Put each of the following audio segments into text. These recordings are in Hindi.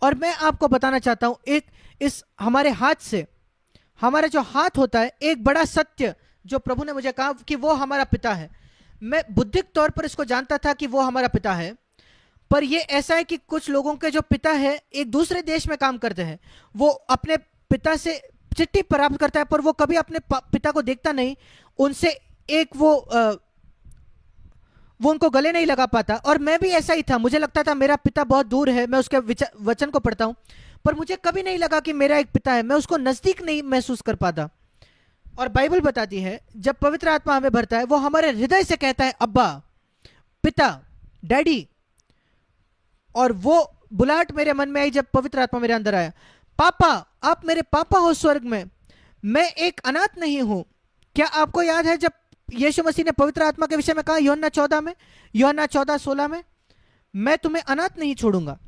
और मैं आपको बताना चाहता हूं, एक इस हमारे हाथ से, हमारा जो हाथ होता है, एक बड़ा सत्य जो प्रभु ने मुझे कहा कि वो हमारा पिता है। मैं बुद्धिक तौर पर इसको जानता था कि वो हमारा पिता है, पर ये ऐसा है कि कुछ लोगों के जो पिता है एक दूसरे देश में काम करते हैं, वो अपने पिता से चिट्ठी प्राप्त करता है, पर वो कभी अपने पिता को देखता नहीं, उनसे एक वो उनको गले नहीं लगा पाता। और मैं भी ऐसा ही था, मुझे लगता था मेरा पिता बहुत दूर है, मैं उसके वचन को पढ़ता हूं, पर मुझे कभी नहीं लगा कि मेरा एक पिता है, मैं उसको नजदीक नहीं महसूस कर पाता। और बाइबल बताती है जब पवित्र आत्मा हमें भरता है, वो हमारे हृदय से कहता है अब्बा, पिता, डैडी। और वो बुलाहट मेरे मन में आई जब पवित्र आत्मा मेरे अंदर आया, पापा, आप मेरे पापा हो स्वर्ग में, मैं एक अनाथ नहीं हूं। क्या आपको याद है जब यीशु मसीह ने पवित्र आत्मा के विषय में कहा यूहन्ना 14 में, यूहन्ना 14:16 में, मैं तुम्हें अनाथ नहीं छोड़ूंगा।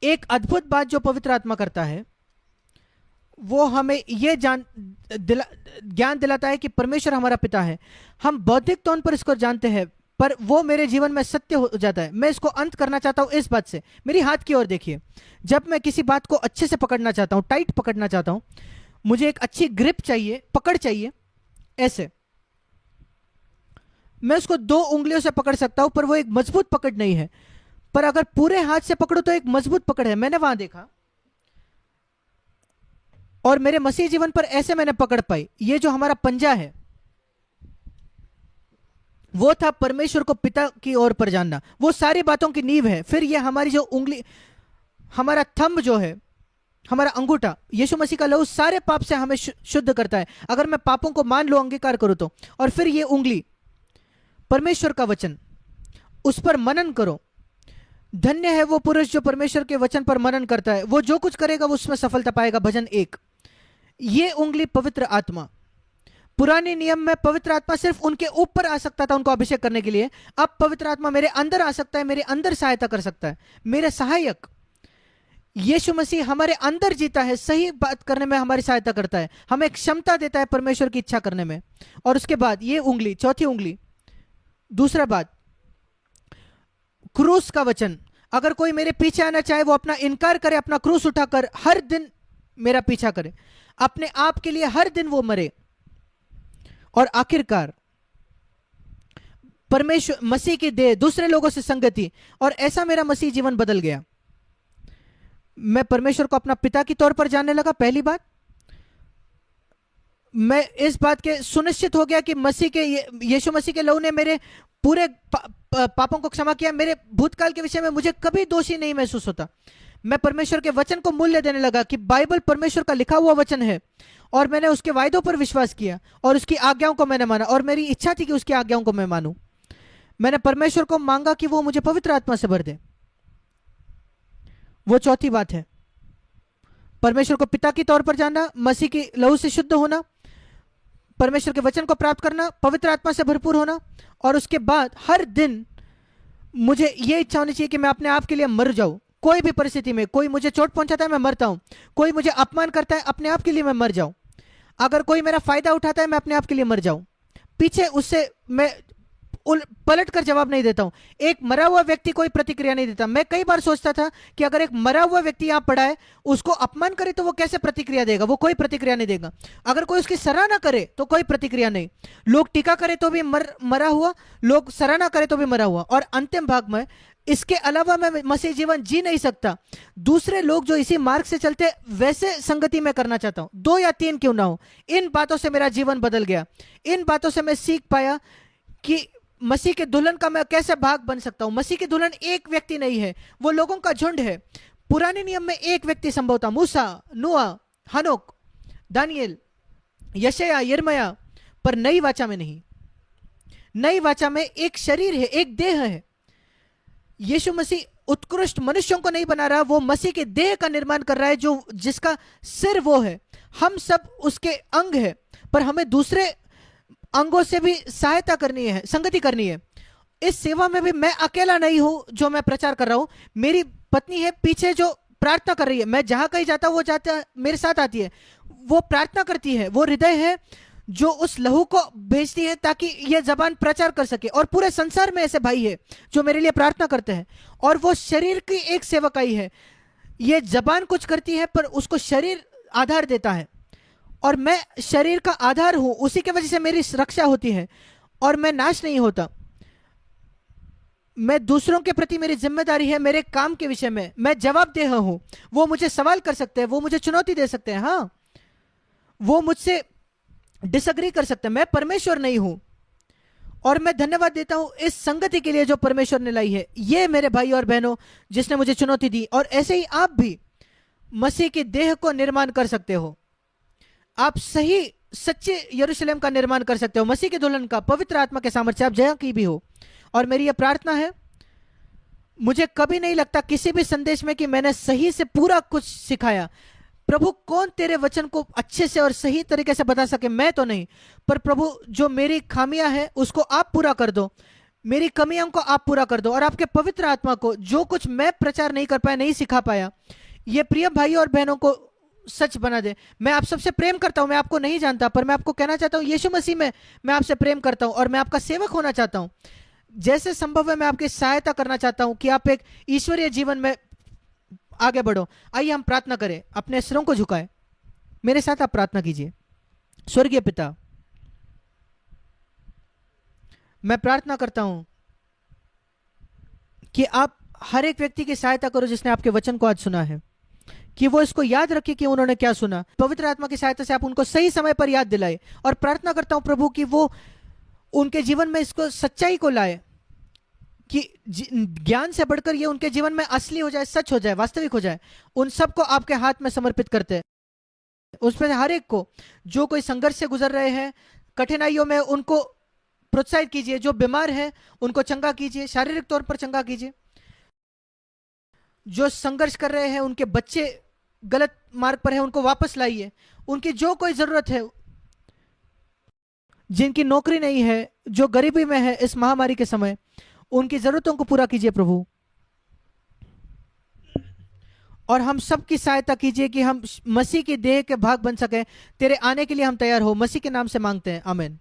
एक अद्भुत बात जो पवित्र आत्मा करता है, वो हमें यह ज्ञान दिलाता है कि परमेश्वर हमारा पिता है। हम बौद्धिक तौर पर इसको जानते हैं, पर वो मेरे जीवन में सत्य हो जाता है। मैं इसको अंत करना चाहता हूं इस बात से, मेरी हाथ की ओर देखिए। जब मैं किसी बात को अच्छे से पकड़ना चाहता हूं, टाइट पकड़ना चाहता हूं, मुझे एक अच्छी ग्रिप चाहिए, पकड़ चाहिए, ऐसे मैं उसको 2 उंगलियों से पकड़ सकता हूं, पर वो एक मजबूत पकड़ नहीं है। पर अगर पूरे हाथ से पकड़ो तो एक मजबूत पकड़ है। मैंने वहां देखा और मेरे मसीह जीवन पर ऐसे मैंने पकड़ पाई। ये जो हमारा पंजा है, वो था परमेश्वर को पिता की ओर पर जानना, वो सारी बातों की नींव है। फिर ये हमारी जो उंगली, हमारा थंब जो है, हमारा अंगूठा, यीशु मसीह का लहू सारे पाप से हमें शुद्ध करता है, अगर मैं पापों को मान लो, अंगीकार करूं तो। और फिर ये उंगली, परमेश्वर का वचन, उस पर मनन करो। धन्य है वो पुरुष जो परमेश्वर के वचन पर मनन करता है, वो जो कुछ करेगा वो उसमें सफलता पाएगा। भजन 1। ये उंगली पवित्र आत्मा। पुराने नियम में पवित्र आत्मा सिर्फ उनके ऊपर आ सकता था उनको अभिषेक करने के लिए, अब पवित्र आत्मा मेरे अंदर आ सकता है, मेरे अंदर सहायता कर सकता है, मेरे सहायक। यीशु मसीह हमारे अंदर जीता है, सही बात करने में हमारी सहायता करता है, हमें क्षमता देता है परमेश्वर की इच्छा करने में। और उसके बाद ये उंगली, चौथी उंगली, दूसरा बात, क्रूस का वचन। अगर कोई मेरे पीछे आना चाहे, वो अपना इनकार करे, अपना क्रूस उठाकर हर दिन मेरा पीछा करे, अपने आप के लिए हर दिन वो मरे। और आखिरकार परमेश्वर मसीह की देह, दूसरे लोगों से संगति। और ऐसा मेरा मसीह जीवन बदल गया। मैं परमेश्वर को अपना पिता की तौर पर जानने लगा। पहली बात, मैं इस बात के सुनिश्चित हो गया कि यीशु मसीह के लहू ने मेरे पूरे पापों को क्षमा किया। मेरे भूतकाल के विषय में मुझे कभी दोषी नहीं महसूस होता। मैं परमेश्वर के वचन को मूल्य देने लगा कि बाइबल परमेश्वर का लिखा हुआ वचन है, और मैंने उसके वायदों पर विश्वास किया और उसकी आज्ञाओं को मैंने माना, और मेरी इच्छा थी कि उसकी आज्ञाओं को मैं मानूं। मैंने परमेश्वर को मांगा कि वो मुझे पवित्र आत्मा से भर दे। वो चौथी बात है, परमेश्वर को पिता की तौर पर जानना, मसीह की लहू से शुद्ध होना, परमेश्वर के वचन को प्राप्त करना, पवित्र आत्मा से भरपूर होना। और उसके बाद हर दिन मुझे यह इच्छा होनी चाहिए कि मैं अपने आप के लिए मर जाऊं। कोई भी परिस्थिति में, कोई मुझे चोट पहुंचाता है मैं मरता हूं, कोई मुझे अपमान करता है, अपने आप के लिए मैं मर जाऊं। अगर कोई मेरा फायदा उठाता है, मैं अपने आप के लिए मर जाऊं, पीछे उससे मैं पलट कर जवाब नहीं देता हूं। एक मरा हुआ व्यक्ति कोई प्रतिक्रिया नहीं देता। मैं कई बार सोचता था कि अगर एक मरा हुआ व्यक्ति यहां पड़ा है, उसको अपमान करे तो वो कैसे प्रतिक्रिया देगा, वो कोई प्रतिक्रिया नहीं देगा। अगर कोई उसकी सराहना करे तो कोई प्रतिक्रिया नहीं। लोग टीका करे तो भी मरा हुआ, लोग सराहना करे तो भी मरा हुआ। और अंतिम भाग में, इसके अलावा मैं मसीह जीवन जी नहीं सकता। दूसरे लोग जो इसी मार्ग से चलते, वैसे संगति में करना चाहता हूं, 2 या 3 क्यों ना हो। इन बातों से मेरा जीवन बदल गया। इन बातों से मैं सीख पाया कि मसीह के दुल्हन का मैं कैसे भाग बन सकता हूं। मसीह की दुल्हन एक व्यक्ति नहीं है, वो लोगों का झुंड है। पुराने नियम में एक व्यक्ति संभव था, मूसा, नूह, हनोक, दानियल, यशायाह, यिर्मयाह, पर नई वाचा में नहीं। नई वाचा में एक शरीर है, एक देह है। यीशु मसीह उत्कृष्ट मनुष्यों को नहीं बना रहा, वो मसीह के देह का निर्माण कर रहा है, जो जिसका सिर वो है। हम सब उसके अंग है, पर हमें दूसरे अंगों से भी सहायता करनी है, संगति करनी है। इस सेवा में भी मैं अकेला नहीं हूं जो मैं प्रचार कर रहा हूं, मेरी पत्नी है पीछे जो प्रार्थना कर रही है। मैं जहां कहीं जाता हूं, वो जाता मेरे साथ आती है, वो प्रार्थना करती है। वो हृदय है जो उस लहू को भेजती है ताकि यह जबान प्रचार कर सके। और पूरे संसार में ऐसे भाई है जो मेरे लिए प्रार्थना करते हैं। और वो शरीर की एक सेवकाई है। ये जबान कुछ करती है पर उसको शरीर आधार देता है, और मैं शरीर का आधार हूं, उसी की वजह से मेरी रक्षा होती है और मैं नाश नहीं होता। मैं दूसरों के प्रति मेरी जिम्मेदारी है, मेरे काम के विषय में मैं जवाबदेह हूं। वो मुझे सवाल कर सकते हैं, वो मुझे चुनौती दे सकते हैं, हाँ, वो मुझसे डिसएग्री कर सकते हैं। मैं परमेश्वर नहीं हूं। और मैं धन्यवाद देता हूं इस संगति के लिए जो परमेश्वर ने लाई है, ये मेरे भाई और बहनों जिसने मुझे चुनौती दी। और ऐसे ही आप भी मसीह के देह को निर्माण कर सकते हो। आप सही सच्चे यरूशलेम का निर्माण कर सकते हो, मसीह के दुल्हन का, पवित्र आत्मा के सामर्थ्य आप जहाँ की भी हो। और मेरी यह प्रार्थना है, मुझे कभी नहीं लगता किसी भी संदेश में कि मैंने सही से पूरा कुछ सिखाया। प्रभु, कौन तेरे वचन को अच्छे से और सही तरीके से बता सके? मैं तो नहीं, पर प्रभु जो मेरी खामियां हैं उसको आप पूरा कर दो, मेरी कमियों को आप पूरा कर दो, और आपके पवित्र आत्मा को जो कुछ मैं प्रचार नहीं कर पाया, नहीं सिखा पाया, ये प्रिय भाई और बहनों को सच बना दे। मैं आप सबसे प्रेम करता हूं, मैं आपको नहीं जानता, पर मैं आपको कहना चाहता हूं यीशु मसीह में मैं आपसे प्रेम करता हूं और मैं आपका सेवक होना चाहता हूं। जैसे संभव है मैं आपकी सहायता करना चाहता हूं कि आप एक ईश्वरीय जीवन में आगे बढ़ो। आइए हम प्रार्थना करें, अपने सिरों को झुकाएं, मेरे साथ आप प्रार्थना कीजिए। स्वर्गीय पिता, मैं प्रार्थना करता हूं कि आप हर एक व्यक्ति की सहायता करो जिसने आपके वचन को आज सुना है, कि वो इसको याद रखे कि उन्होंने क्या सुना। पवित्र आत्मा की सहायता से आप उनको सही समय पर याद दिलाए। और प्रार्थना करता हूं प्रभु कि वो उनके जीवन में इसको सच्चाई को लाए, कि ज्ञान से बढ़कर ये उनके जीवन में असली हो जाए, सच हो जाए, वास्तविक हो जाए। उन सबको आपके हाथ में समर्पित करते हैं। उसमें हर एक को, जो कोई संघर्ष से गुजर रहे हैं, कठिनाइयों में, उनको प्रोत्साहित कीजिए। जो बीमार है उनको चंगा कीजिए, शारीरिक तौर पर चंगा कीजिए। जो संघर्ष कर रहे हैं, उनके बच्चे गलत मार्ग पर है, उनको वापस लाइए। उनकी जो कोई जरूरत है, जिनकी नौकरी नहीं है, जो गरीबी में है इस महामारी के समय, उनकी जरूरतों को पूरा कीजिए प्रभु। और हम सब की सहायता कीजिए कि हम मसीह की देह के भाग बन सके। तेरे आने के लिए हम तैयार हो, मसीह के नाम से मांगते हैं, आमीन।